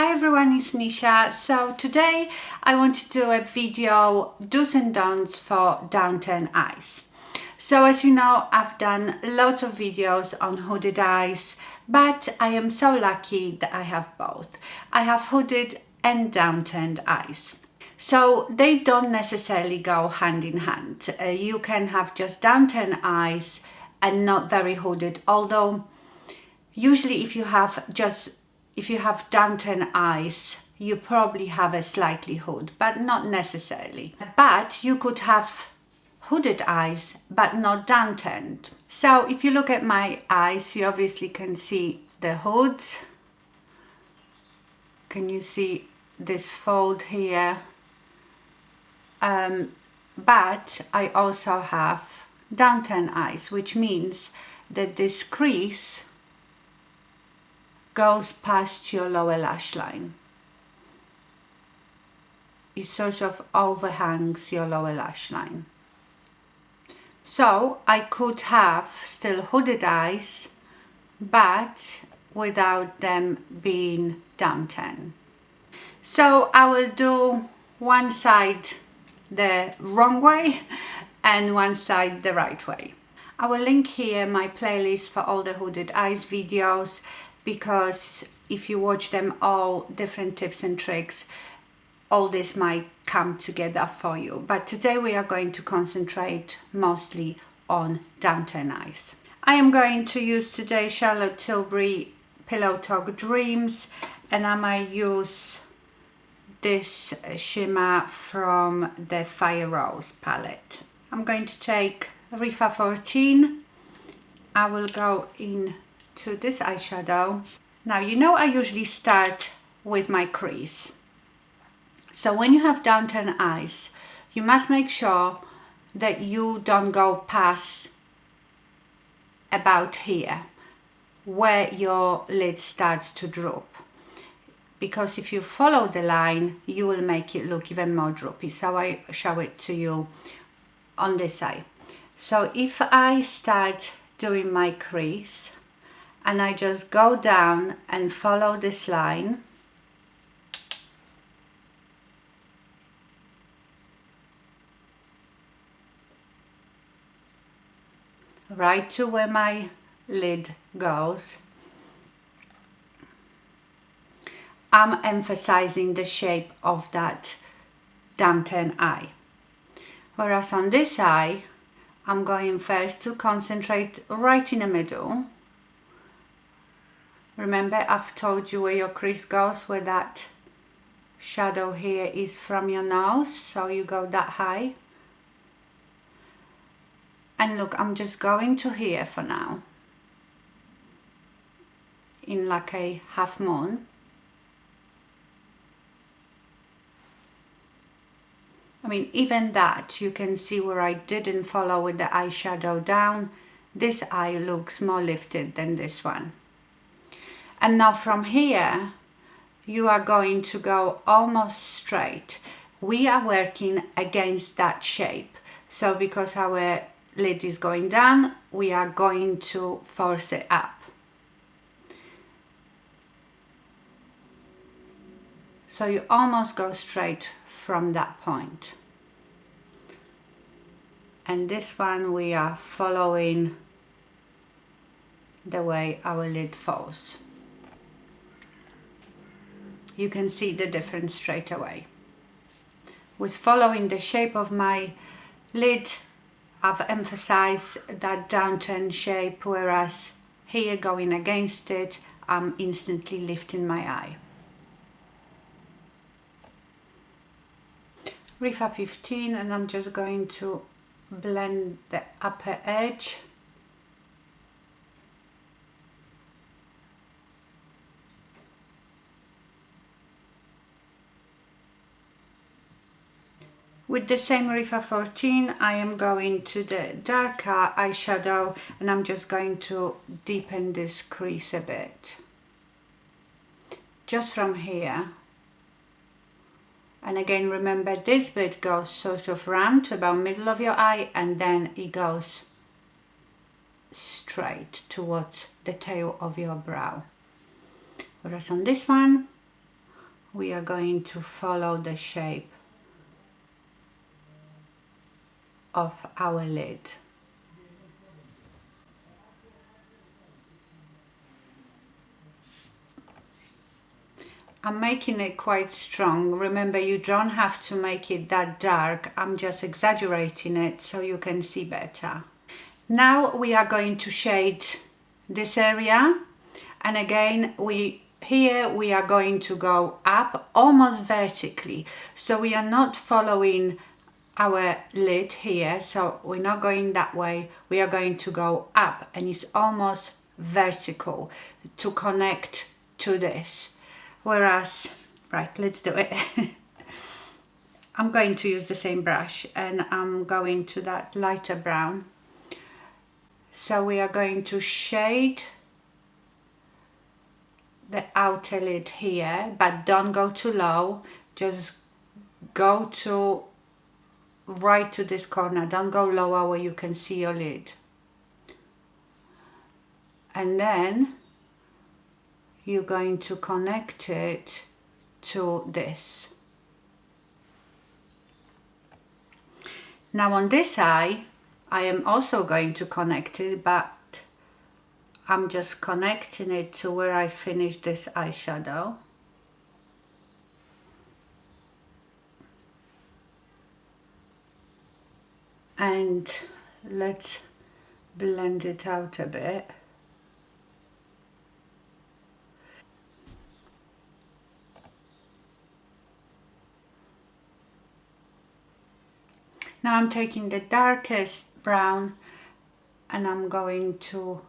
Hi everyone, it's Nisha. So today I want to do a video do's and don'ts for downturn eyes. So as you know, I've done lots of videos on hooded eyes, but I am so lucky that I have both. I have hooded and downturned eyes. So they don't necessarily go hand in hand. You can have just downturned eyes and not very hooded, although usually if you have downturned eyes, you probably have a slightly hood, but not necessarily. But you could have hooded eyes, but not downturned. So if you look at my eyes, you obviously can see the hoods. Can you see this fold here? But I also have downturned eyes, which means that this crease goes past your lower lash line. It sort of overhangs your lower lash line. So I could have still hooded eyes, but without them being downturned. So I will do one side the wrong way and one side the right way. I will link here my playlist for all the hooded eyes videos, because if you watch them all, different tips and tricks, all this might come together for you. But today we are going to concentrate mostly on downturned eyes. I am going to use today Charlotte Tilbury Pillow Talk Dreams, and I might use this shimmer from the Fire Rose palette. I'm going to take Rifa 14. I will go into this eyeshadow. Now you know I usually start with my crease. So when you have downturned eyes, you must make sure that you don't go past about here, where your lid starts to droop. Because if you follow the line, you will make it look even more droopy. So I show it to you on this side. So if I start doing my crease and I just go down and follow this line, right to where my lid goes, I'm emphasizing the shape of that downturned eye. Whereas on this eye, I'm going first to concentrate right in the middle. Remember, I've told you where your crease goes, where that shadow here is from your nose, so you go that high. And look, I'm just going to here for now, in like a half moon. I mean, even that, you can see where I didn't follow with the eyeshadow down. This eye looks more lifted than this one. And now from here, you are going to go almost straight. We are working against that shape. So because our lid is going down, we are going to force it up. So you almost go straight from that point. And this one we are following the way our lid falls. You can see the difference straight away. With following the shape of my lid, I've emphasized that downturned shape, whereas here going against it, I'm instantly lifting my eye. Rifa 15, and I'm just going to blend the upper edge. With the same Rifa 14, I am going to the darker eyeshadow, and I'm just going to deepen this crease a bit. Just from here. And again, remember, this bit goes sort of round to about middle of your eye, and then it goes straight towards the tail of your brow. Whereas on this one, we are going to follow the shape of our lid. I'm making it quite strong. Remember, you don't have to make it that dark. I'm just exaggerating it so you can see better. Now we are going to shade this area, and again here we are going to go up almost vertically, so we are not following our lid here, so we're not going that way, we are going to go up, and it's almost vertical to connect to this. Whereas, right, let's do it. I'm going to use the same brush, and I'm going to that lighter brown. So we are going to shade the outer lid here, but don't go too low, just go to right to this corner, don't go lower where you can see your lid. And then you're going to connect it to this. Now on this eye, I am also going to connect it, but I'm just connecting it to where I finished this eyeshadow. And let's blend it out a bit. Now I'm taking the darkest brown and I'm going to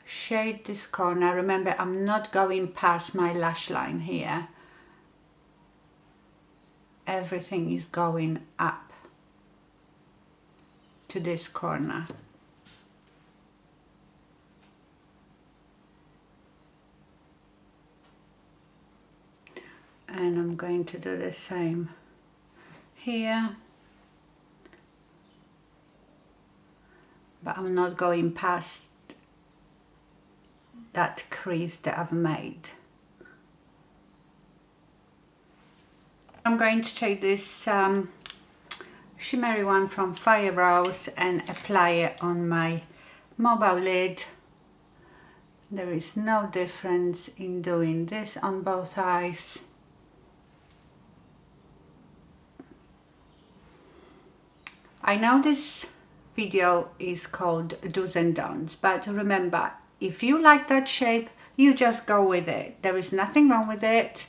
shade this corner. Remember, I'm not going past my lash line here. Everything is going up to this corner. And I'm going to do the same here. But I'm not going past that crease that I've made. I'm going to take this shimmery one from Fire Rose and apply it on my mobile lid. There is no difference in doing this on both eyes. I know this video is called do's and don'ts, but remember, if you like that shape, you just go with it. There is nothing wrong with it,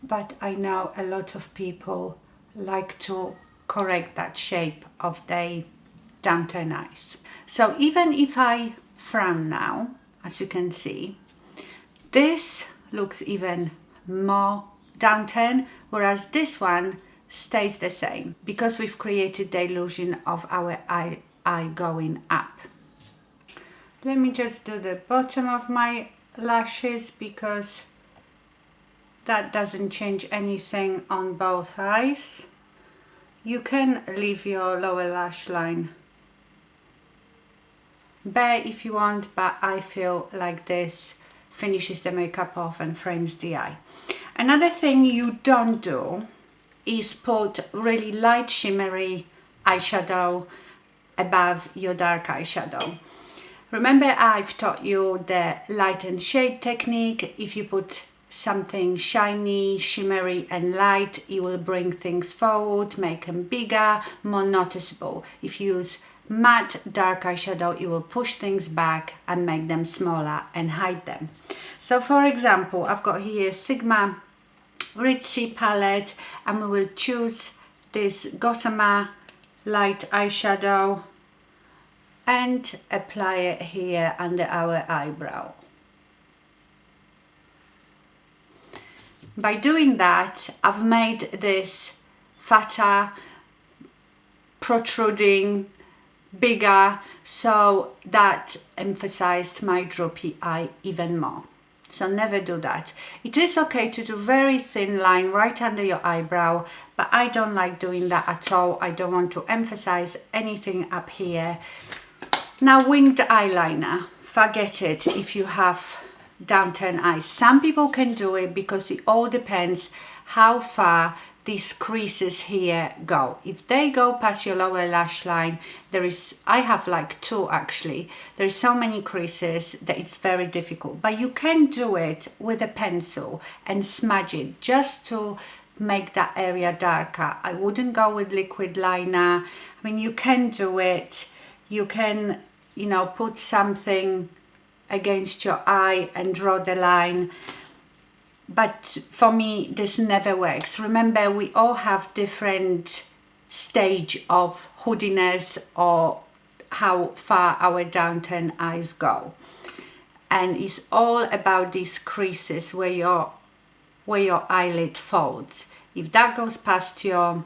but I know a lot of people like to correct that shape of their downturn eyes. So even if I frown now, as you can see, this looks even more downturn, whereas this one stays the same because we've created the illusion of our eye going up. Let me just do the bottom of my lashes because that doesn't change anything on both eyes. You can leave your lower lash line bare if you want, but I feel like this finishes the makeup off and frames the eye. Another thing you don't do is put really light shimmery eyeshadow above your dark eyeshadow. Remember, I've taught you the light and shade technique. If you put something shiny, shimmery and light, it will bring things forward, make them bigger, more noticeable. If you use matte dark eyeshadow, it will push things back and make them smaller and hide them. So for example, I've got here Sigma Ritzy palette, and we will choose this Gossamer light eyeshadow and apply it here under our eyebrow. By doing that, I've made this fatter, protruding, bigger, so that emphasized my droopy eye even more. So never do that. It is okay to do very thin line right under your eyebrow, but I don't like doing that at all. I don't want to emphasize anything up here. Now winged eyeliner, forget it if you have downturn eyes. Some people can do it because it all depends how far these creases here go. If they go past your lower lash line, I have like 2 actually. There's so many creases that it's very difficult, but you can do it with a pencil and smudge it just to make that area darker. I wouldn't go with liquid liner. I mean, you can do it. You can, you know, put something against your eye and draw the line. But for me, this never works. Remember, we all have different stage of hoodiness or how far our downturn eyes go. And it's all about these creases where your eyelid folds. If that goes past your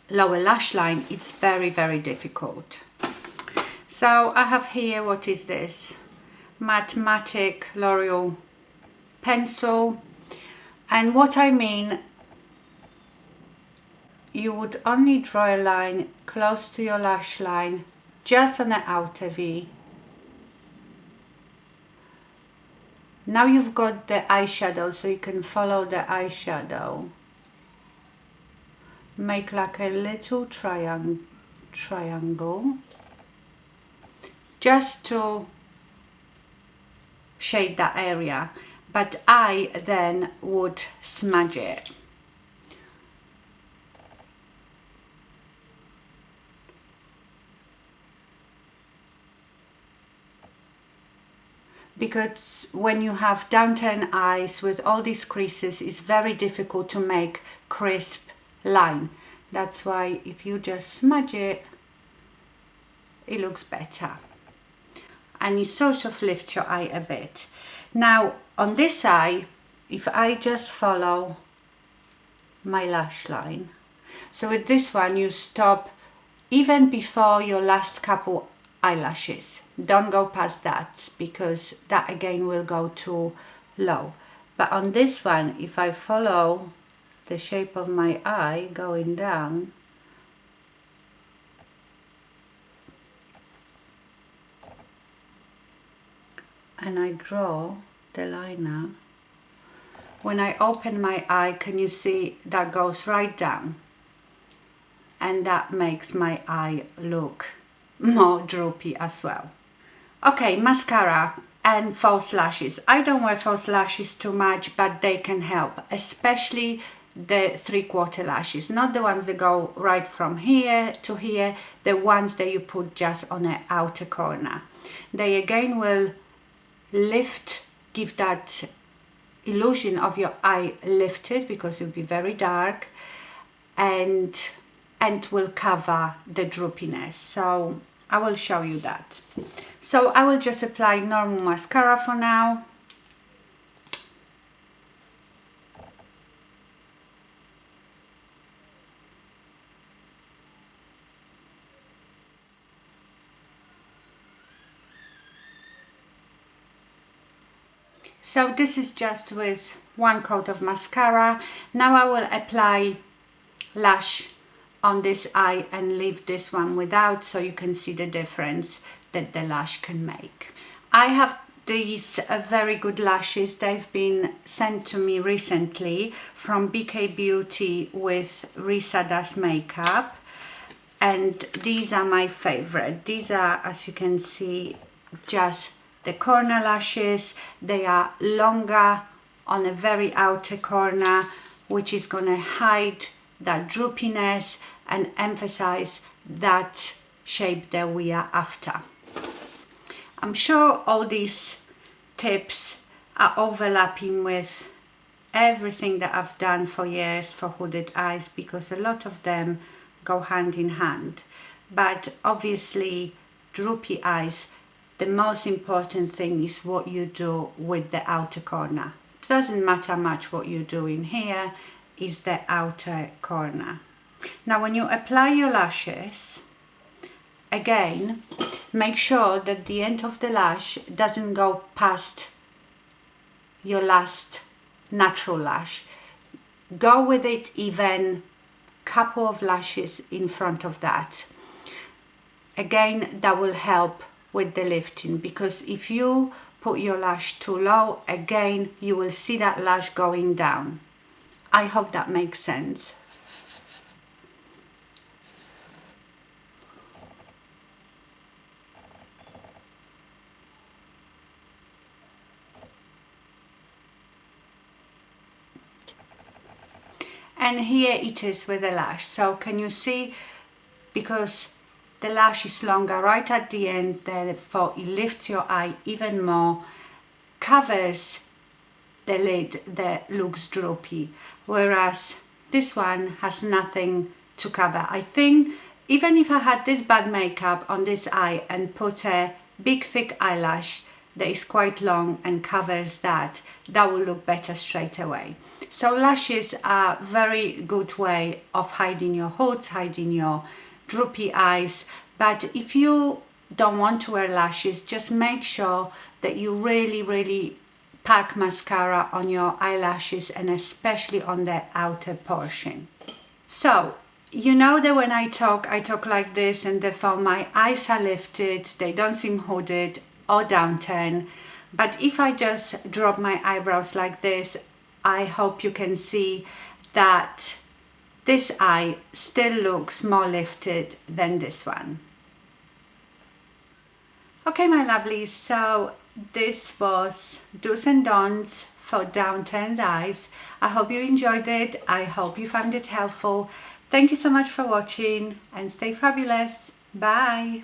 lower lash line, it's very, very difficult. So I have here, what is this? Mathematic L'Oreal pencil. And what I mean, you would only draw a line close to your lash line, just on the outer V. Now you've got the eyeshadow, so you can follow the eyeshadow. Make like a little triangle, just to shade that area. But I then would smudge it. Because when you have downturn eyes with all these creases, it's very difficult to make crisp line. That's why if you just smudge it, it looks better. And you sort of lift your eye a bit. Now on this eye, if I just follow my lash line, so with this one you stop even before your last couple eyelashes. Don't go past that, because that again will go too low. But on this one, if I follow the shape of my eye going down, and I draw the liner, when I open my eye, can you see that goes right down? And that makes my eye look more droopy as well. Okay, mascara and false lashes. I don't wear false lashes too much, but they can help, especially the 3/4 lashes, not the ones that go right from here to here, the ones that you put just on the outer corner. They again will lift, give that illusion of your eye lifted, because it will be very dark, and will cover the droopiness. So I will show you that. So I will just apply normal mascara for now. So this is just with one coat of mascara. Now I will apply lash on this eye and leave this one without, so you can see the difference that the lash can make. I have these very good lashes. They've been sent to me recently from BK Beauty with Risa Does Makeup, and these are my favorite. These are, as you can see, just the corner lashes. They are longer on a very outer corner, which is going to hide that droopiness and emphasize that shape that we are after. I'm sure all these tips are overlapping with everything that I've done for years for hooded eyes, because a lot of them go hand in hand. But obviously, droopy eyes, the most important thing is what you do with the outer corner. It doesn't matter much what you do in here, is the outer corner. Now when you apply your lashes, again, make sure that the end of the lash doesn't go past your last natural lash. Go with it even couple of lashes in front of that. Again, that will help with the lifting, because if you put your lash too low, again, you will see that lash going down. I hope that makes sense. And here it is with the lash. So can you see, because the lash is longer right at the end, therefore it lifts your eye even more, covers the lid that looks droopy, whereas this one has nothing to cover. I think even if I had this bad makeup on this eye and put a big thick eyelash that is quite long and covers that, that will look better straight away. So lashes are a very good way of hiding your hoods, hiding your droopy eyes. But if you don't want to wear lashes, just make sure that you really pack mascara on your eyelashes, and especially on the outer portion. So you know that when I talk like this, and therefore my eyes are lifted, they don't seem hooded or downturned. But if I just drop my eyebrows like this, I hope you can see that this eye still looks more lifted than this one. Okay, my lovelies, so this was do's and don'ts for downturned eyes. I hope you enjoyed it. I hope you found it helpful. Thank you so much for watching, and stay fabulous. Bye.